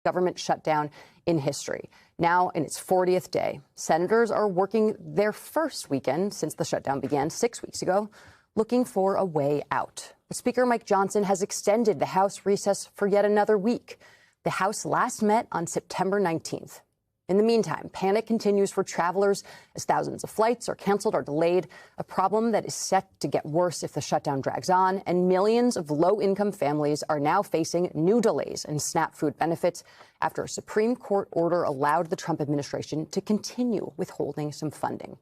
government shutdown in history. Now, in its 40th day, senators are working their first weekend since the shutdown began 6 weeks ago, looking for a way out. But Speaker Mike Johnson has extended the House recess for yet another week. The House last met on September 19th. In the meantime, panic continues for travelers as thousands of flights are canceled or delayed, a problem that is set to get worse if the shutdown drags on, and millions of low-income families are now facing new delays in SNAP food benefits after a Supreme Court order allowed the Trump administration to continue withholding some funding.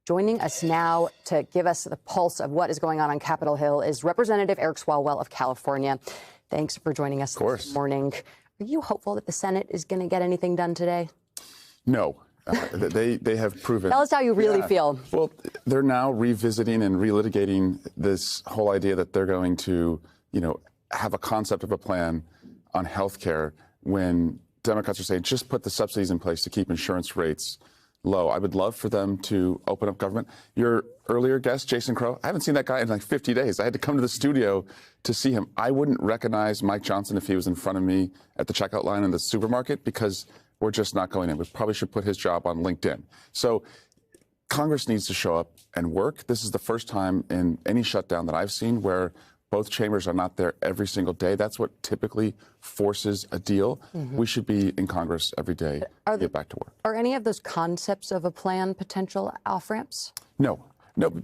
Joining us now to give us the pulse of what is going on Capitol Hill is Representative Eric Swalwell of California. Thanks for joining us this morning. Are you hopeful that the Senate is going to get anything done today? No. They have proven. Tell us how you really feel. Well, they're now revisiting and relitigating this whole idea that they're going to, have a concept of a plan on health care when Democrats are saying just put the subsidies in place to keep insurance rates low. I would love for them to open up government. Your earlier guest, Jason Crow, I haven't seen that guy in like 50 days. I had to come to the studio to see him. I wouldn't recognize Mike Johnson if he was in front of me at the checkout line in the supermarket because we're just not going in. We probably should put his job on LinkedIn. So Congress needs to show up and work. This is the first time in any shutdown that I've seen where both chambers are not there every single day. That's what typically forces a deal. We should be in Congress every day to get back to work. Are any of those concepts of a plan potential off-ramps? No,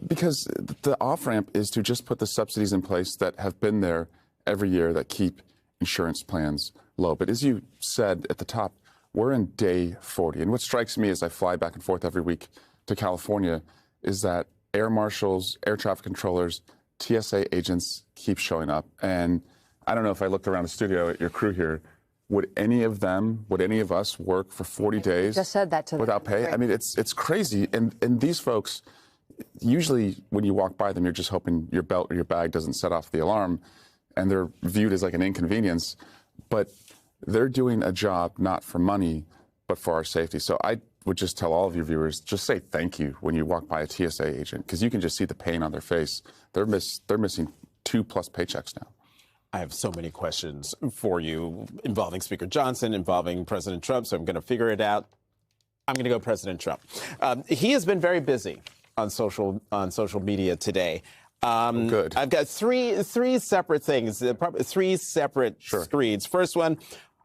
because the off-ramp is to just put the subsidies in place that have been there every year that keep insurance plans low. But as you said at the top, we're in day 40. And what strikes me as I fly back and forth every week to California is that air marshals, air traffic controllers, TSA agents keep showing up. And I don't know if I looked around the studio at your crew here, would any of us work for 40 days just said that to without pay? Right. I mean, it's crazy. And these folks, usually when you walk by them, you're just hoping your belt or your bag doesn't set off the alarm, and they're viewed as like an inconvenience. But they're doing a job not for money, but for our safety. So I would just tell all of your viewers, just say thank you when you walk by a TSA agent, because you can just see the pain on their face. They're missing 2+ paychecks now. I have so many questions for you involving Speaker Johnson, involving President Trump, so I'm going to figure it out. I'm going to go President Trump. He has been very busy on social media today. Good. I've got three separate things, probably three separate screeds. First one,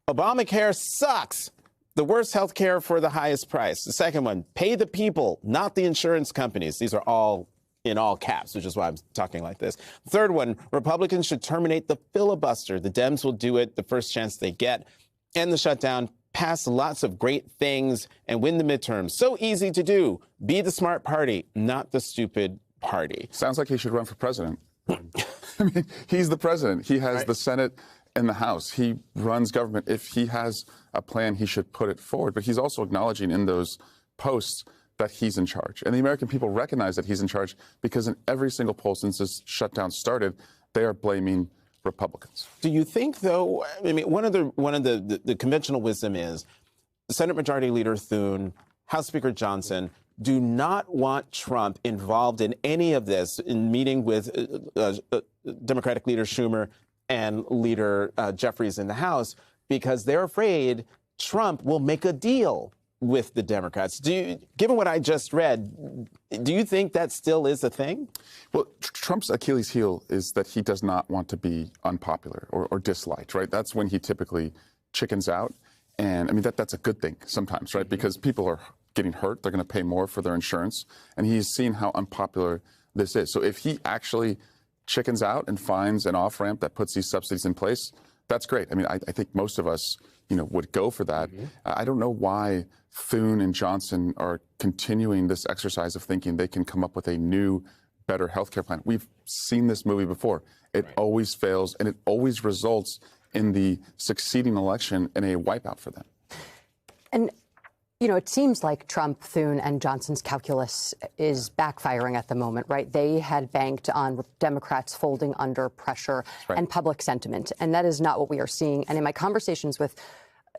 Obamacare sucks. The worst health care for the highest price. The second one, pay the people, not the insurance companies. These are all in all caps, which is why I'm talking like this. The third one, Republicans should terminate the filibuster. The Dems will do it the first chance they get. End the shutdown, pass lots of great things, and win the midterms. So easy to do. Be the smart party, not the stupid party. Sounds like he should run for president. I mean, he's the president. He has the Senate and the House. He runs government. If he has a plan, he should put it forward. But he's also acknowledging in those posts that he's in charge. And the American people recognize that he's in charge because in every single poll since this shutdown started, they are blaming Republicans. Do you think, though, I mean, one of the conventional wisdom is Senate Majority Leader Thune, House Speaker Johnson do not want Trump involved in any of this, in meeting with Democratic Leader Schumer and Leader Jeffries in the House, because they're afraid Trump will make a deal with the Democrats. Given what I just read, do you think that still is a thing? Well, Trump's Achilles heel is that he does not want to be unpopular or disliked, right? That's when he typically chickens out. And I mean, that's a good thing sometimes, right? Because people are getting hurt. They're going to pay more for their insurance. And he's seen how unpopular this is. So if he actually chickens out and finds an off-ramp that puts these subsidies in place, that's great. I mean, I think most of us, would go for that. I don't know why Thune and Johnson are continuing this exercise of thinking they can come up with a new, better health care plan. We've seen this movie before. It always fails, and it always results in the succeeding election in a wipeout for them. And it seems like Trump, Thune, and Johnson's calculus is backfiring at the moment, right? They had banked on Democrats folding under pressure and public sentiment, and that is not what we are seeing. And in my conversations with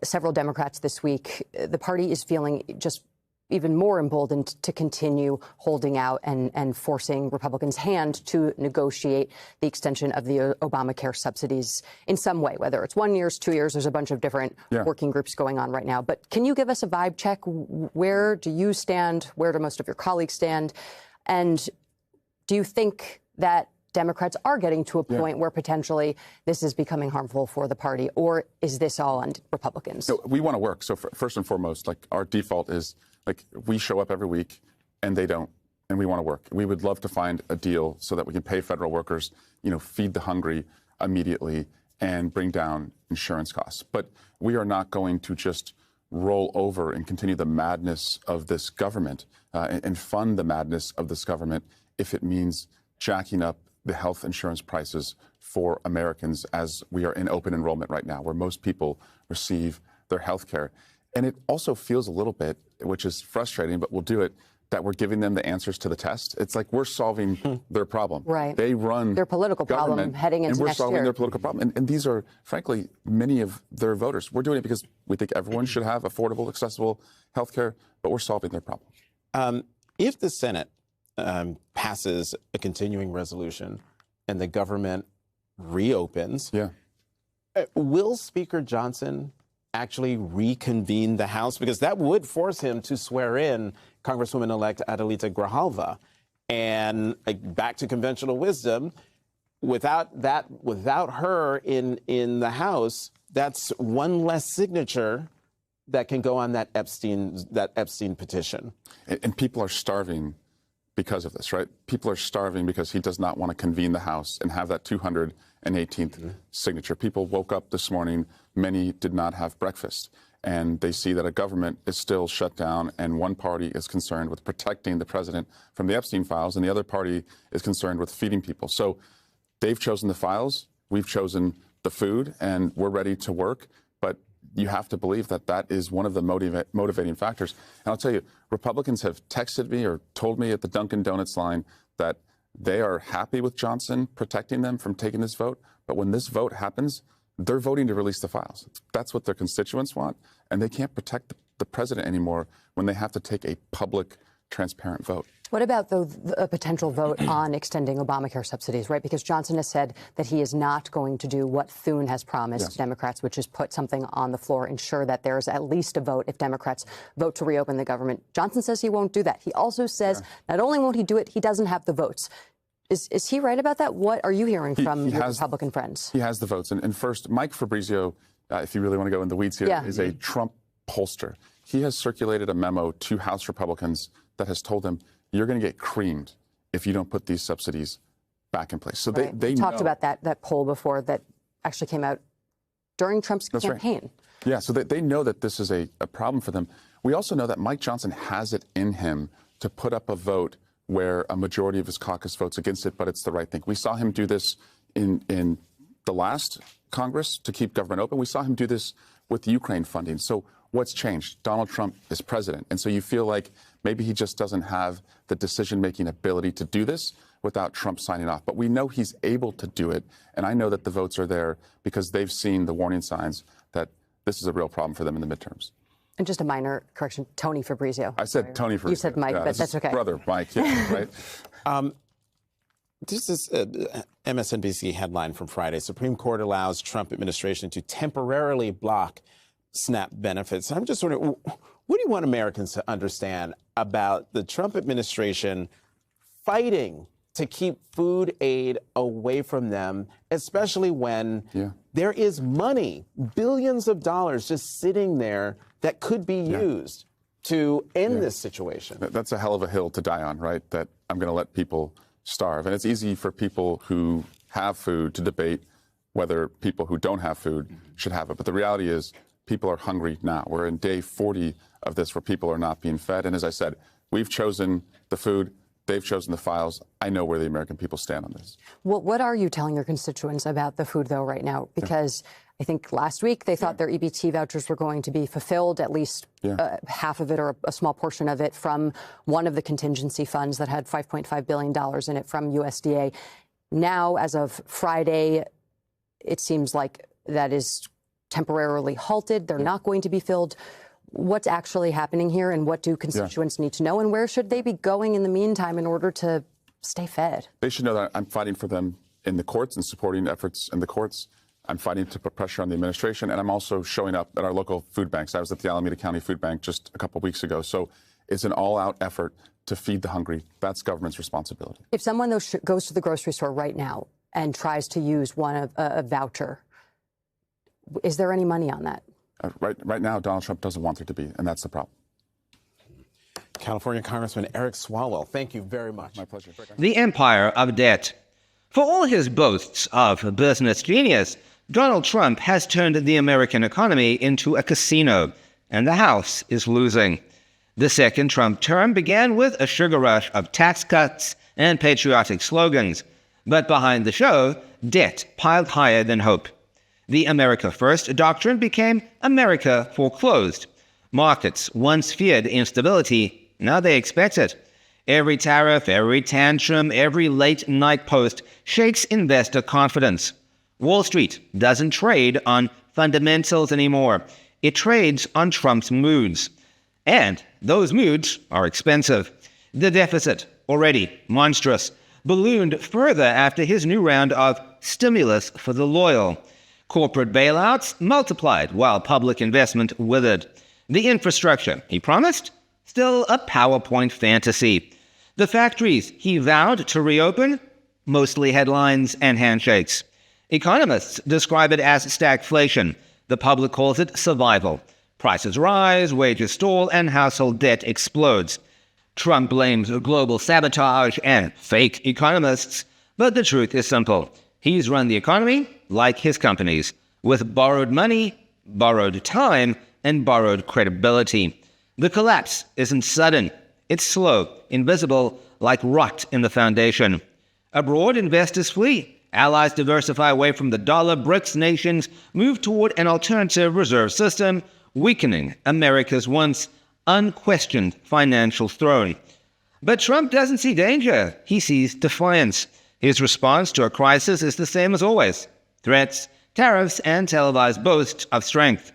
several Democrats this week, the party is feeling just even more emboldened to continue holding out and forcing Republicans' hand to negotiate the extension of the Obamacare subsidies in some way, whether it's 1 year, 2 years. There's a bunch of different working groups going on right now. But can you give us a vibe check? Where do you stand? Where do most of your colleagues stand? And do you think that Democrats are getting to a point where potentially this is becoming harmful for the party, or is this all on Republicans? No, we want to work. So first and foremost, like, our default is, like, we show up every week and they don't, and we want to work. We would love to find a deal so that we can pay federal workers, feed the hungry immediately and bring down insurance costs. But we are not going to just roll over and continue the madness of this government and fund the madness of this government if it means jacking up the health insurance prices for Americans as we are in open enrollment right now, where most people receive their health care. And it also feels a little bit, which is frustrating, but we'll do it, that we're giving them the answers to the test. It's like we're solving their problem. Right. They run their political problem heading into next year. And we're solving their political problem. And these are, frankly, many of their voters. We're doing it because we think everyone should have affordable, accessible health care, but we're solving their problem. If the Senate passes a continuing resolution and the government reopens, will Speaker Johnson actually reconvene the House? Because that would force him to swear in Congresswoman-elect Adelita Grijalva. And back to conventional wisdom, without her in the House, that's one less signature that can go on that Epstein petition. And people are starving because of this, right? People are starving because he does not want to convene the House and have that 218th signature. People woke up this morning, many did not have breakfast, and they see that a government is still shut down and one party is concerned with protecting the president from the Epstein files and the other party is concerned with feeding people. So they've chosen the files, we've chosen the food, and we're ready to work. But you have to believe that that is one of the motivating factors. And I'll tell you, Republicans have texted me or told me at the Dunkin' Donuts line that they are happy with Johnson protecting them from taking this vote. But when this vote happens, they're voting to release the files. That's what their constituents want. And they can't protect the president anymore when they have to take a public, transparent vote. What about a potential vote on extending Obamacare subsidies, right? Because Johnson has said that he is not going to do what Thune has promised Democrats, which is put something on the floor, ensure that there's at least a vote if Democrats vote to reopen the government. Johnson says he won't do that. He also says not only won't he do it, he doesn't have the votes. Is he right about that? What are you hearing from your Republican friends? He has the votes. And first, Mike Fabrizio, if you really want to go in the weeds here, is a Trump pollster. He has circulated a memo to House Republicans that has told them, you're going to get creamed if you don't put these subsidies back in place. So they talked about that poll before that actually came out during Trump's campaign. Right. Yeah, so they know that this is a problem for them. We also know that Mike Johnson has it in him to put up a vote where a majority of his caucus votes against it, but it's the right thing. We saw him do this in the last Congress to keep government open. We saw him do this with Ukraine funding. So what's changed? Donald Trump is president. And so you feel like maybe he just doesn't have the decision-making ability to do this without Trump signing off. But we know he's able to do it. And I know that the votes are there because they've seen the warning signs that this is a real problem for them in the midterms. And just a minor correction, Tony Fabrizio. I said Tony Fabrizio. You said Mike, but that's okay. Brother Mike, right? This is a MSNBC headline from Friday. Supreme Court allows Trump administration to temporarily block SNAP benefits. I'm just wondering, what do you want Americans to understand about the Trump administration fighting to keep food aid away from them, especially when there is money, billions of dollars just sitting there that could be used to end this situation? That's a hell of a hill to die on, right? That I'm going to let people starve. And it's easy for people who have food to debate whether people who don't have food should have it. But the reality is people are hungry now. We're in day 40 of this where people are not being fed. And as I said, we've chosen the food. They've chosen the files. I know where the American people stand on this. Well, what are you telling your constituents about the food, though, right now? Because I think last week they thought their EBT vouchers were going to be fulfilled, at least half of it or a small portion of it from one of the contingency funds that had $5.5 billion in it from USDA. Now, as of Friday, it seems like that is temporarily halted. They're not going to be filled. what's actually happening here and what do constituents need to know, and where should they be going in the meantime in order to stay fed? They should know that I'm fighting for them in the courts and supporting efforts in the courts. I'm fighting to put pressure on the administration, and I'm also showing up at our local food banks. I was at the Alameda County Food Bank just a couple of weeks ago. So it's an all-out effort to feed the hungry. That's government's responsibility. If someone though goes to the grocery store right now and tries to use a voucher, is there any money on that? Right now, Donald Trump doesn't want there to be, and that's the problem. California Congressman Eric Swalwell, thank you very much. My pleasure. The empire of debt. For all his boasts of business genius, Donald Trump has turned the American economy into a casino, and the House is losing. The second Trump term began with a sugar rush of tax cuts and patriotic slogans, but behind the show, debt piled higher than hope. The America First doctrine became America Foreclosed. Markets once feared instability, now they expect it. Every tariff, every tantrum, every late-night post shakes investor confidence. Wall Street doesn't trade on fundamentals anymore. It trades on Trump's moods. And those moods are expensive. The deficit, already monstrous, ballooned further after his new round of stimulus for the loyal. Corporate bailouts multiplied while public investment withered. The infrastructure he promised? Still a PowerPoint fantasy. The factories he vowed to reopen? Mostly headlines and handshakes. Economists describe it as stagflation. The public calls it survival. Prices rise, wages stall, and household debt explodes. Trump blames global sabotage and fake economists, but the truth is simple. He's run the economy like his companies, with borrowed money, borrowed time, and borrowed credibility. The collapse isn't sudden. It's slow, invisible, like rot in the foundation. Abroad, investors flee. Allies diversify away from the dollar. BRICS nations move toward an alternative reserve system, weakening America's once unquestioned financial throne. But Trump doesn't see danger. He sees defiance. His response to a crisis is the same as always: threats, tariffs, and televised boasts of strength.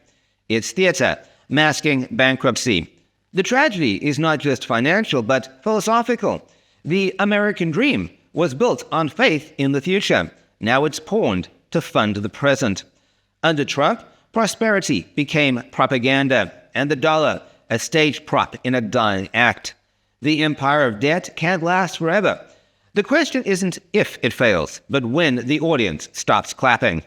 It's theater, masking bankruptcy. The tragedy is not just financial, but philosophical. The American dream was built on faith in the future. Now it's pawned to fund the present. Under Trump, prosperity became propaganda, and the dollar a stage prop in a dying act. The empire of debt can't last forever. The question isn't if it fails, but when the audience stops clapping.